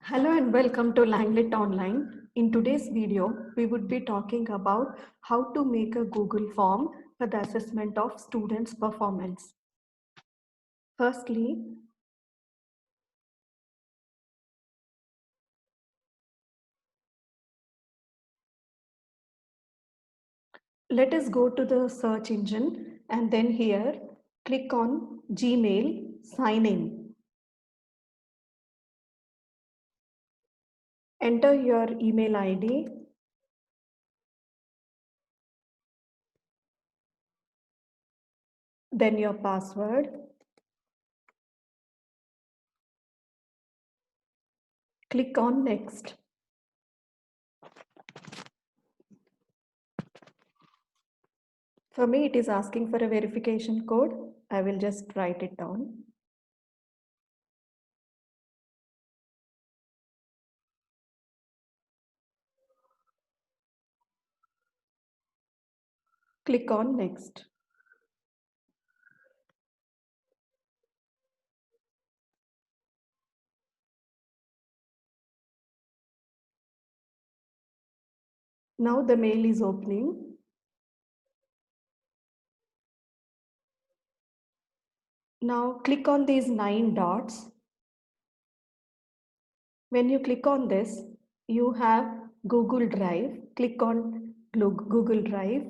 Hello and welcome to Langlet Online. In today's video, we would be talking about how to make a Google form for the assessment of students' performance. Firstly, let us go to the search engine and then here click on Gmail, sign in. Enter your email ID. Then your password. Click on next. For me, it is asking for a verification code. I will just write it down. Click on next. Now the mail is opening. Now click on these 9 dots. When you click on this, you have Google Drive. Click on Google Drive.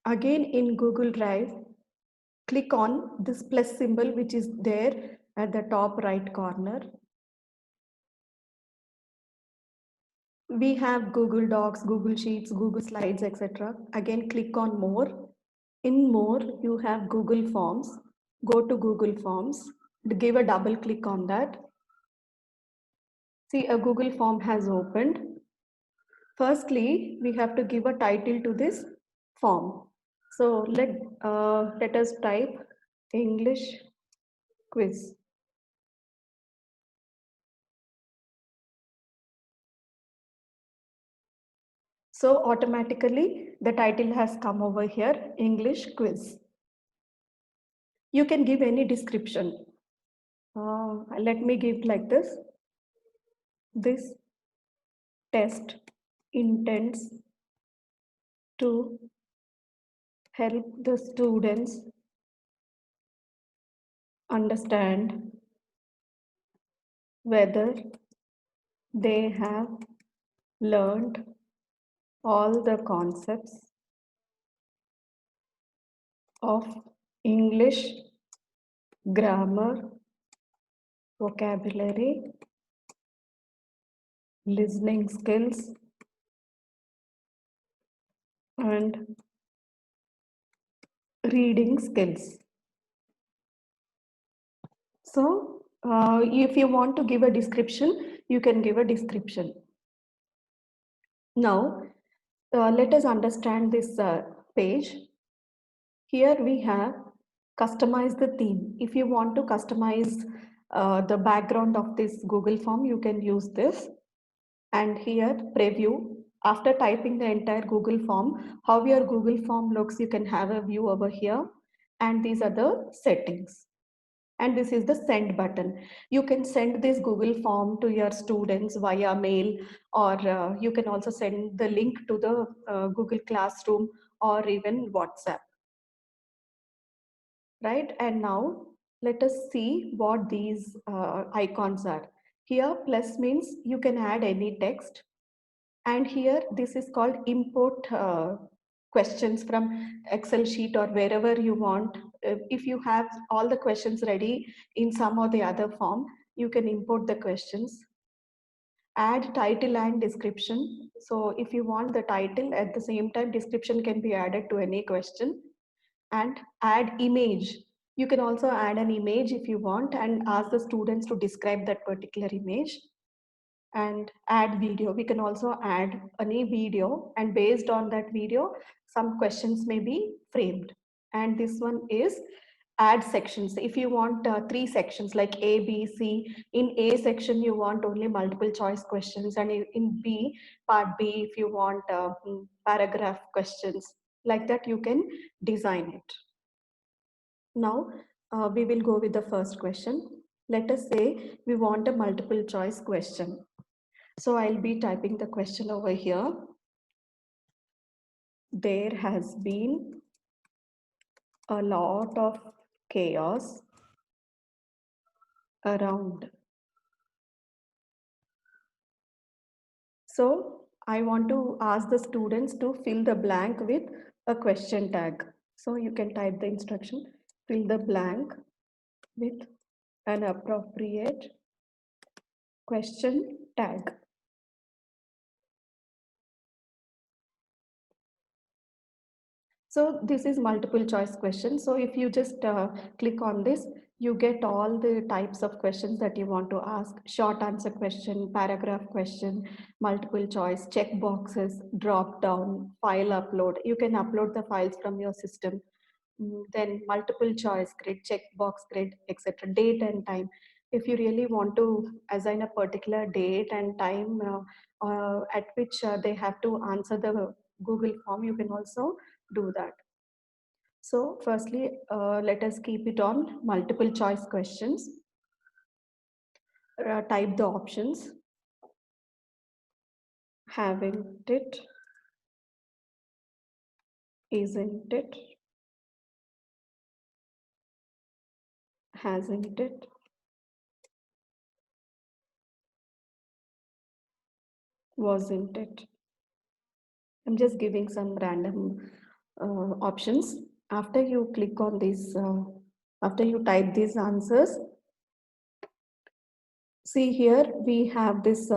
Again in Google Drive, click on this plus symbol which is there at the top right corner. We have Google Docs, Google Sheets, Google Slides, etc. Again, click on more. In more, you have Google Forms. Go to Google Forms. Give a double click on that. See, a Google form has opened. Firstly, we have to give a title to this form. So let us type English quiz. So automatically the title has come over here, English quiz. You can give any description. Let me give like this. This test intends to help the students understand whether they have learned all the concepts of English grammar, vocabulary, listening skills, and reading skills. So, if you want to give a description, you can give a description. Now, let us understand this page. Here we have customize the theme. If you want to customize the background of this Google form, you can use this. And here preview. After typing the entire Google form, how your Google form looks, you can have a view over here. And these are the settings. And this is the send button. You can send this Google form to your students via mail, or you can also send the link to the Google Classroom or even WhatsApp. Right? And now let us see what these icons are. Here plus means you can add any text. And here this is called import questions from Excel sheet or wherever you want. If you have all the questions ready in some or the other form, you can import the questions. Add title and description. So if you want the title, at the same time description can be added to any question. And add image. You can also add an image if you want and ask the students to describe that particular image. And add video. We can also add any video, and based on that video, some questions may be framed. And this one is add sections. If you want 3 sections like A, B, C, in A section you want only multiple choice questions, and in B, part B, if you want paragraph questions, like that you can design it. Now, We will go with the first question. Let us say we want a multiple choice question. So I'll be typing the question over here. There has been a lot of chaos around. So I want to ask the students to fill the blank with a question tag. So you can type the instruction, fill the blank with an appropriate question tag. So this is multiple choice question. So if you just click on this, you get all the types of questions that you want to ask: short answer question, paragraph question, multiple choice, check boxes, drop down, file upload. You can upload the files from your system. Then multiple choice grid, check box grid, etc. Date and time. If you really want to assign a particular date and time at which they have to answer the Google form, you can also do that. So firstly, let us keep it on multiple choice questions. Type the options. Haven't it? Isn't it? Hasn't it? Wasn't it? I'm just giving some random options. After you click on this, after you type these answers, see here we have this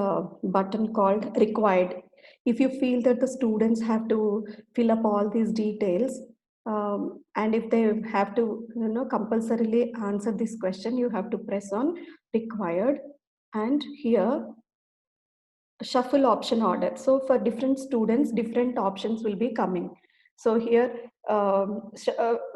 button called required. If you feel that the students have to fill up all these details, and if they have to, compulsorily answer this question, you have to press on required, and here shuffle option order. So for different students, different options will be coming. So here,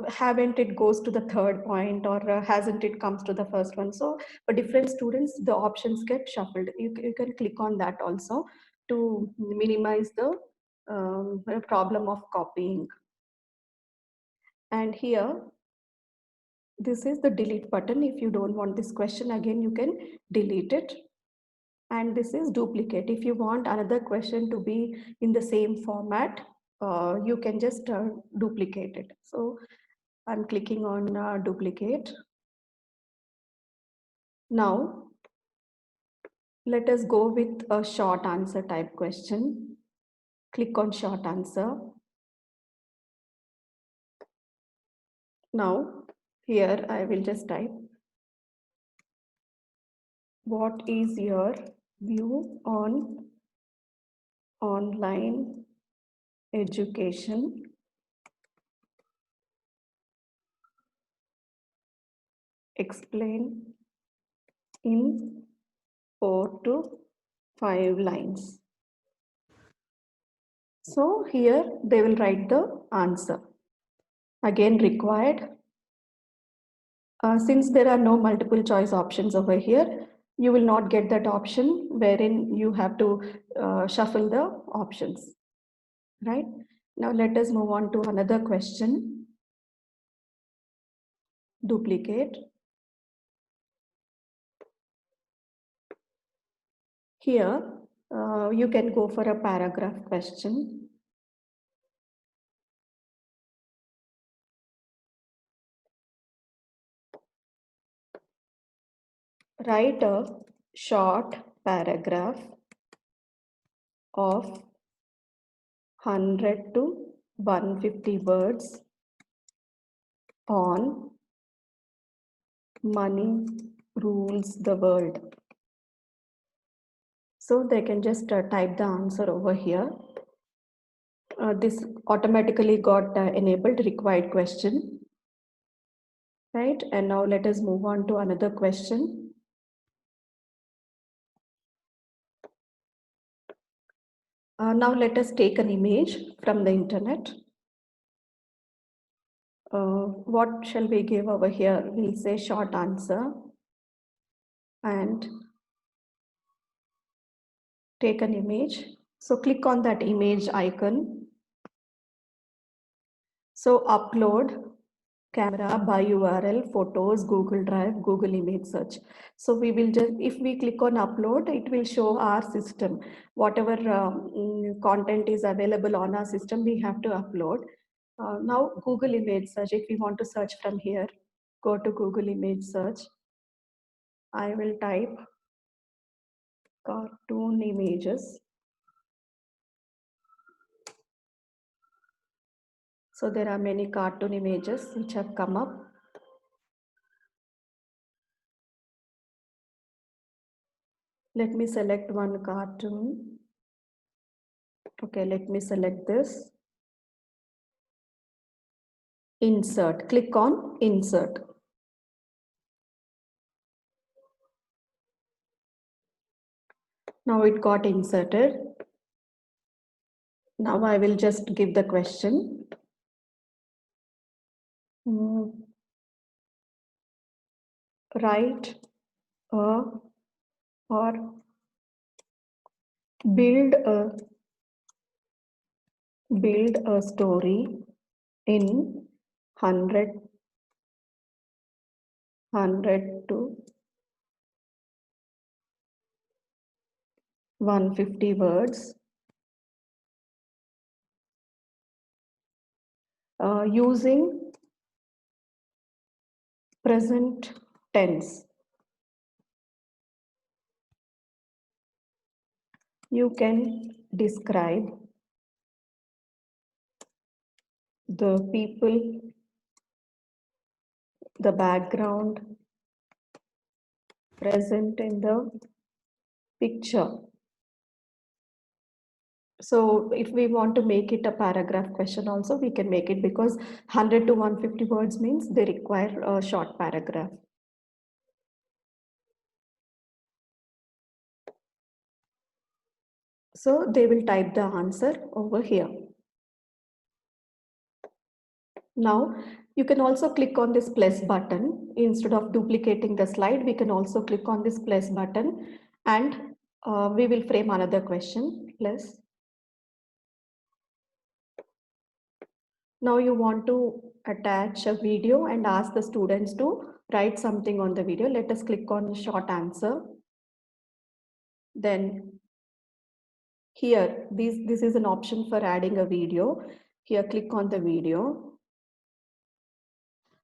haven't it goes to the third point, or hasn't it comes to the first one. So for different students, the options get shuffled. You can click on that also to minimize the problem of copying. And here, this is the delete button. If you don't want this question again, you can delete it. And this is duplicate. If you want another question to be in the same format, you can just duplicate it. So I'm clicking on duplicate. Now, let us go with a short answer type question. Click on short answer. Now, here I will just type, what is your view on online education? Explain in 4 to 5 lines. So here they will write the answer. Again required. Since there are no multiple choice options over here, you will not get that option wherein you have to shuffle the options, right? Now let us move on to another question. Duplicate. Here, you can go for a paragraph question. Write a short paragraph of 100 to 150 words on money rules the world. So they can just type the answer over here. This automatically got enabled required question, right? And now let us move on to another question. Now let us take an image from the internet. What shall we give over here? We'll say short answer and take an image. So click on that image icon. So upload camera, by URL, photos, Google Drive, Google image search. So we will just, if we click on upload, it will show our system. Whatever content is available on our system, we have to upload. Now Google image search, if we want to search from here, go to Google image search. I will type cartoon images. So there are many cartoon images which have come up. Let me select one cartoon. Okay, let me select this. Insert, click on insert. Now it got inserted. Now I will just give the question. Write a or build a story in 100 to 150 words using present tense. You can describe the people, the background present in the picture. So if we want to make it a paragraph question also, we can make it, because 100 to 150 words means they require a short paragraph. So they will type the answer over here. Now you can also click on this plus button. Instead of duplicating the slide, we can also click on this plus button, and we will frame another question. Plus, now you want to attach a video and ask the students to write something on the video. Let us click on short answer. Then here, this is an option for adding a video. Here, click on the video.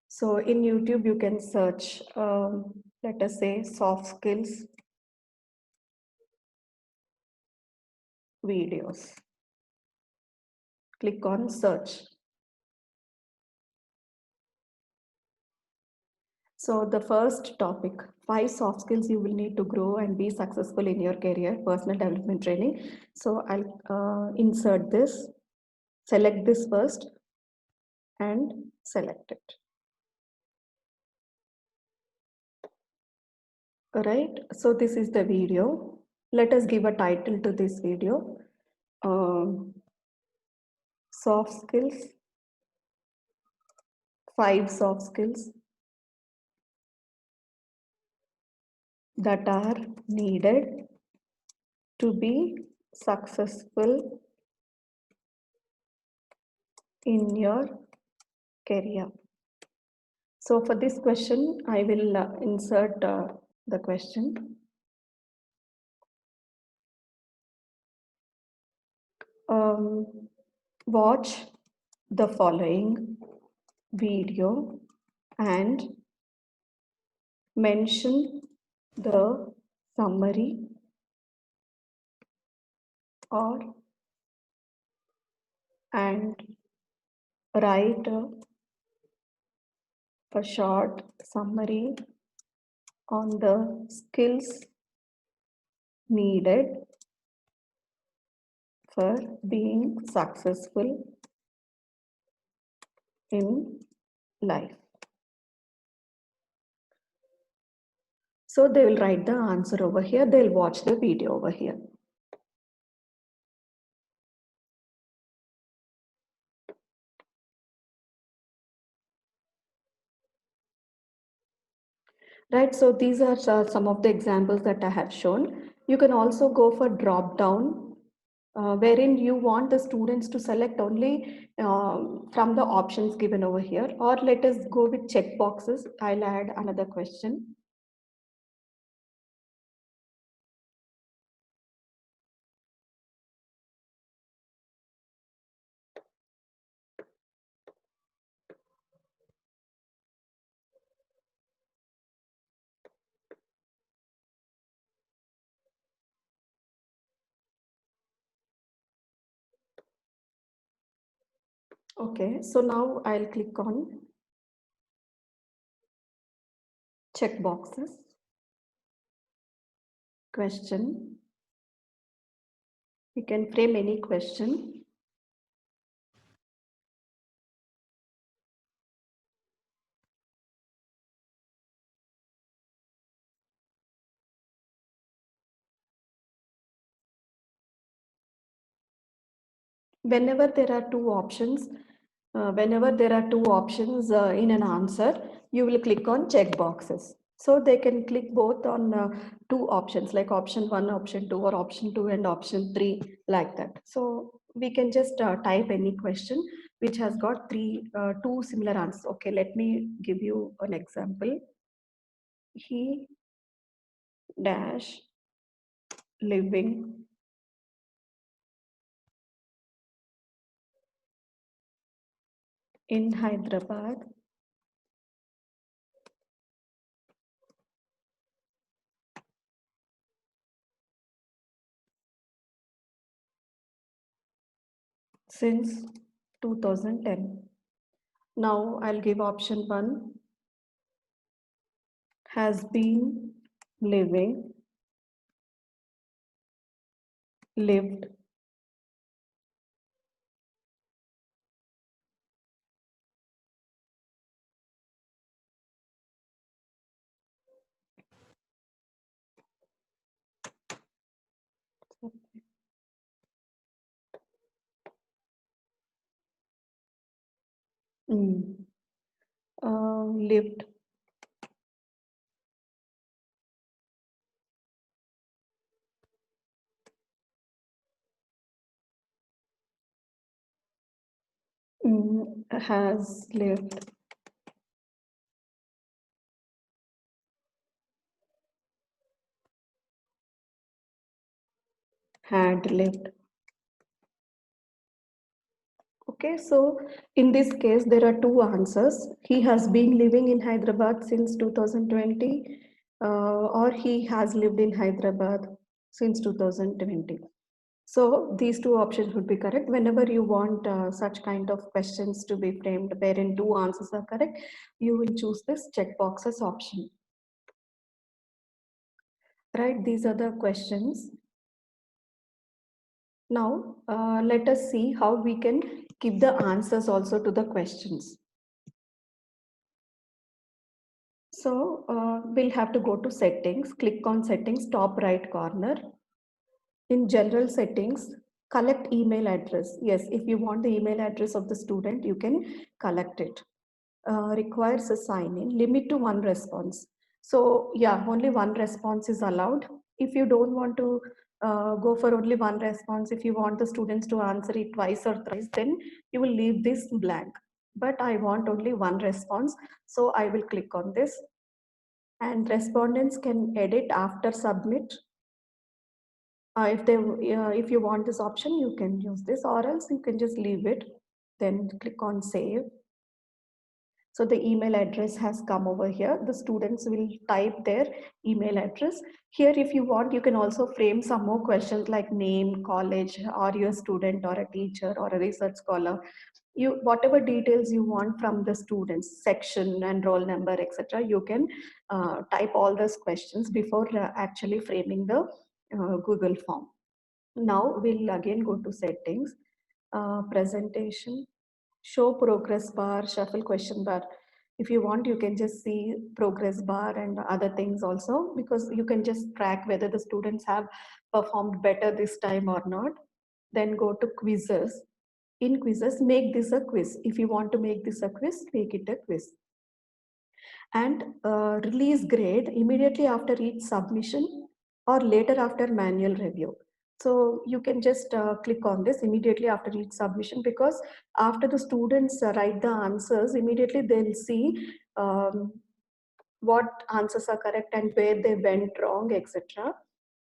So in YouTube, you can search, let us say, soft skills videos. Click on search. So the first topic, 5 soft skills you will need to grow and be successful in your career, personal development training. So I'll insert this, select this first and select it. All right, so this is the video. Let us give a title to this video. Soft skills, 5 soft skills that are needed to be successful in your career. So for this question, I will insert the question. Watch the following video and mention the summary and write a short summary on the skills needed for being successful in life. So they will write the answer over here. They'll watch the video over here. Right, so these are some of the examples that I have shown. You can also go for drop down wherein you want the students to select only from the options given over here, or let us go with check boxes. I'll add another question. Okay, so now I'll click on check boxes, question. You can frame any question. Whenever there are two options, in an answer, you will click on check boxes. So they can click both on two options, like option one, option two, or option two and option three, like that. So we can just type any question which has got two similar answers. Okay, let me give you an example. He dash living in Hyderabad since 2010. Now I'll give option one, has been lived mm, lived has lived, had lived. Okay, so in this case, there are two answers. He has been living in Hyderabad since 2020, or he has lived in Hyderabad since 2020. So these two options would be correct. Whenever you want such kind of questions to be framed wherein two answers are correct, you will choose this checkboxes option. Right, these are the questions. Now, let us see how we can give the answers also to the questions. So we'll have to go to settings, click on settings, top right corner. In general settings, collect email address. Yes, if you want the email address of the student, you can collect it. Requires a sign in, limit to one response. So yeah, only one response is allowed. If you don't want to go for only one response, if you want the students to answer it twice or thrice, then you will leave this blank. But I want only one response, so I will click on this. And respondents can edit after submit. If you want this option, you can use this, or else you can just leave it. Then click on save. So the email address has come over here. The students will type their email address. Here, if you want, you can also frame some more questions like name, college, are you a student or a teacher or a research scholar? Whatever details you want from the students, section and roll number, etc. You can type all those questions before actually framing the Google form. Now we'll again go to settings, presentation, show progress bar, shuffle question bar. If you want, you can just see progress bar and other things also, because you can just track whether the students have performed better this time or not. Then go to quizzes. In quizzes, make this a quiz. If you want to make this a quiz, make it a quiz. And release grade immediately after each submission or later after manual review. So you can just click on this immediately after each submission, because after the students write the answers, immediately they'll see what answers are correct and where they went wrong, etc.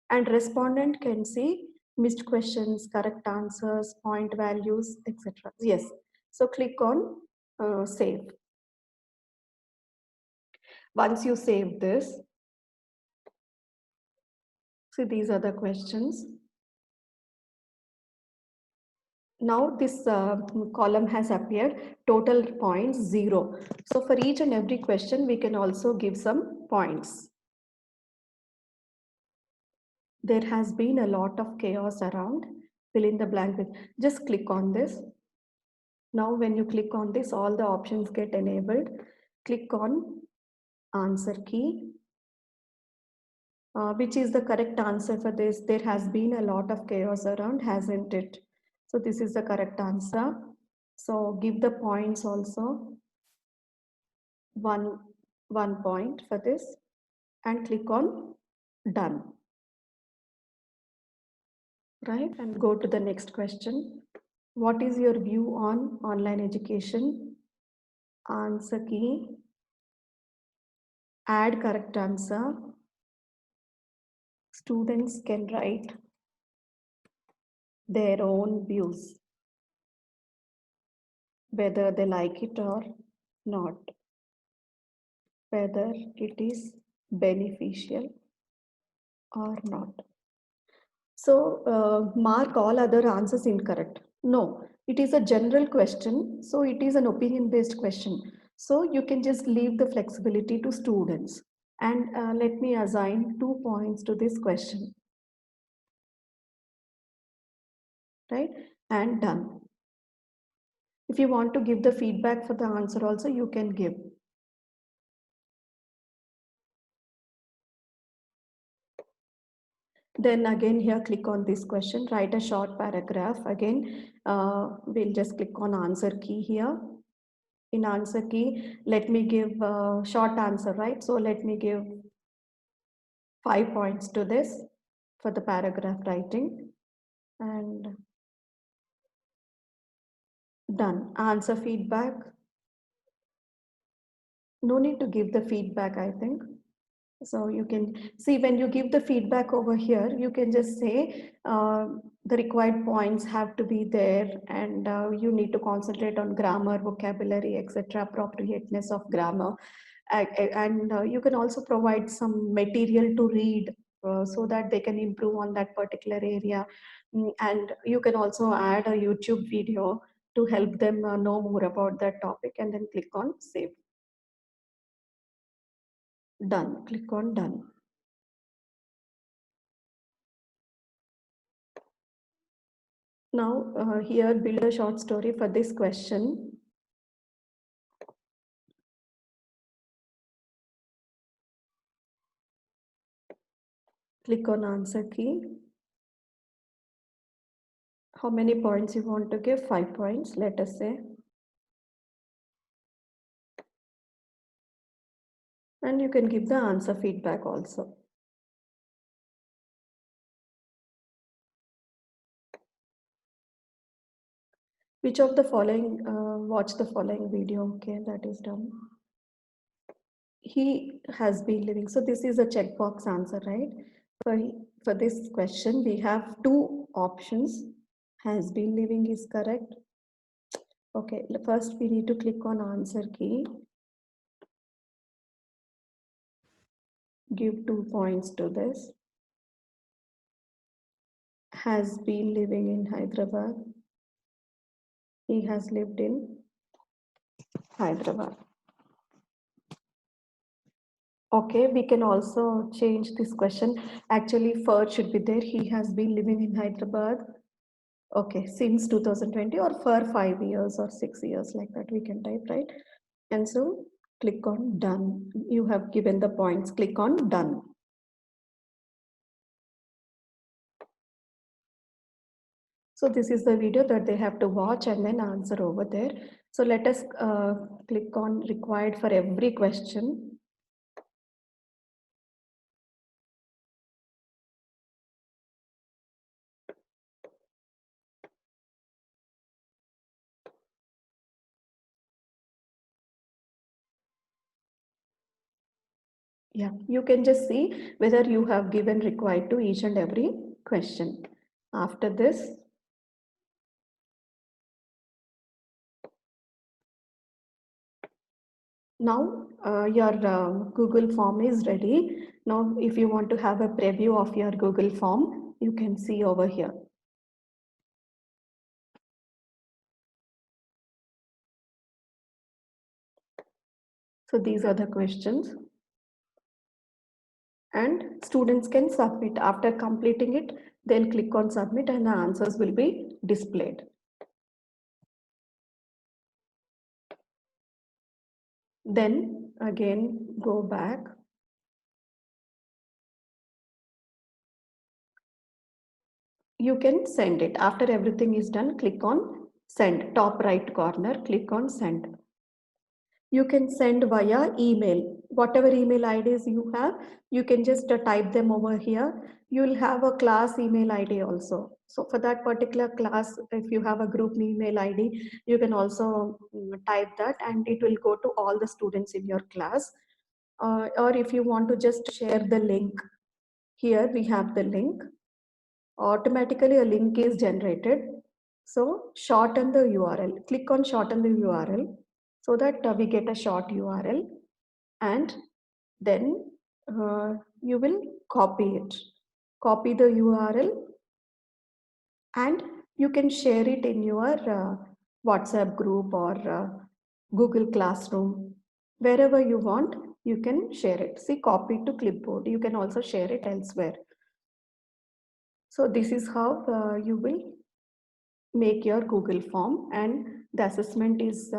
And respondent can see missed questions, correct answers, point values, etc. Yes. So click on save. Once you save this, see these are the questions. Now this column has appeared, total points 0. So for each and every question, we can also give some points. There has been a lot of chaos around. Fill in the blank with, just click on this. Now when you click on this, all the options get enabled. Click on answer key. Which is the correct answer for this? There has been a lot of chaos around, hasn't it? So this is the correct answer. So give the points also. One point for this, and click on done. Right, and go to the next question. What is your view on online education? Answer key. Add correct answer. Students can write their own views, whether they like it or not, whether it is beneficial or not. So mark all other answers incorrect. No, it is a general question. So it is an opinion based question. So you can just leave the flexibility to students. And let me assign 2 points to this question. Right? And done. If you want to give the feedback for the answer also, you can give. Then again here, click on this question, write a short paragraph. Again, we'll just click on answer key here. In answer key, let me give a short answer, right? So let me give 5 points to this for the paragraph writing, and done. Answer feedback. No need to give the feedback, I think. So you can see when you give the feedback over here, you can just say the required points have to be there, and you need to concentrate on grammar, vocabulary, etc., appropriateness of grammar. And you can also provide some material to read so that they can improve on that particular area. And you can also add a YouTube video to help them know more about that topic, and then click on save. Done. Click on done. Now here build a short story for this question. Click on answer key. How many points you want to give? 5 points, let us say. And you can give the answer feedback also. Which of the following, watch the following video. Okay, that is done. He has been living. So this is a checkbox answer, right? For this question, we have 2 options. Has been living is correct. Okay, first we need to click on answer key. Give 2 points to this. Has been living in Hyderabad. He has lived in Hyderabad. Okay, we can also change this question. Actually, for should be there. He has been living in Hyderabad. Okay, since 2020, or for 5 years or 6 years, like that we can type, right? And so click on done. You have given the points. Click on done. So this is the video that they have to watch and then answer over there. So let us click on required for every question. Yeah, you can just see whether you have given required to each and every question. After this, now your Google form is ready. Now, if you want to have a preview of your Google form, you can see over here. So these are the questions. And students can submit. After completing it, they'll click on submit and the answers will be displayed. Then again, go back. You can send it. After everything is done, click on send. Top right corner, click on send. You can send via email. Whatever email IDs you have, you can just type them over here. You'll have a class email ID also. So for that particular class, if you have a group email ID, you can also type that and it will go to all the students in your class. Or if you want to just share the link, here we have the link. Automatically a link is generated. So shorten the URL. Click on shorten the URL so that we get a short URL, and then you will copy it. Copy the URL and you can share it in your WhatsApp group or Google Classroom. Wherever you want, you can share it. See, copy to clipboard. You can also share it elsewhere. So this is how you will make your Google form, and the assessment is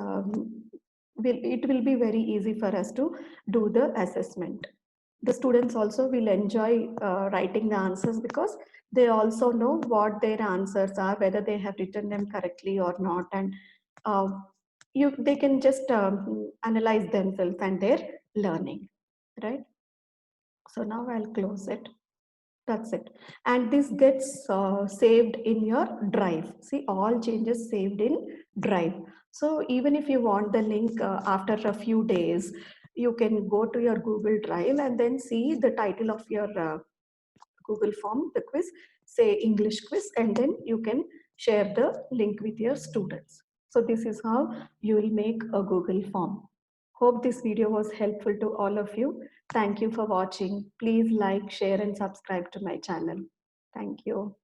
it will be very easy for us to do the assessment. The students also will enjoy writing the answers because they also know what their answers are, whether they have written them correctly or not, and uh, they can just analyze themselves and their learning, right? So now I'll close it. That's it. And this gets saved in your drive. See, all changes saved in drive. So even if you want the link after a few days, you can go to your Google Drive and then see the title of your Google form, the quiz, say English quiz, and then you can share the link with your students. So this is how you will make a Google form. Hope this video was helpful to all of you. Thank you for watching. Please like, share, and subscribe to my channel. Thank you.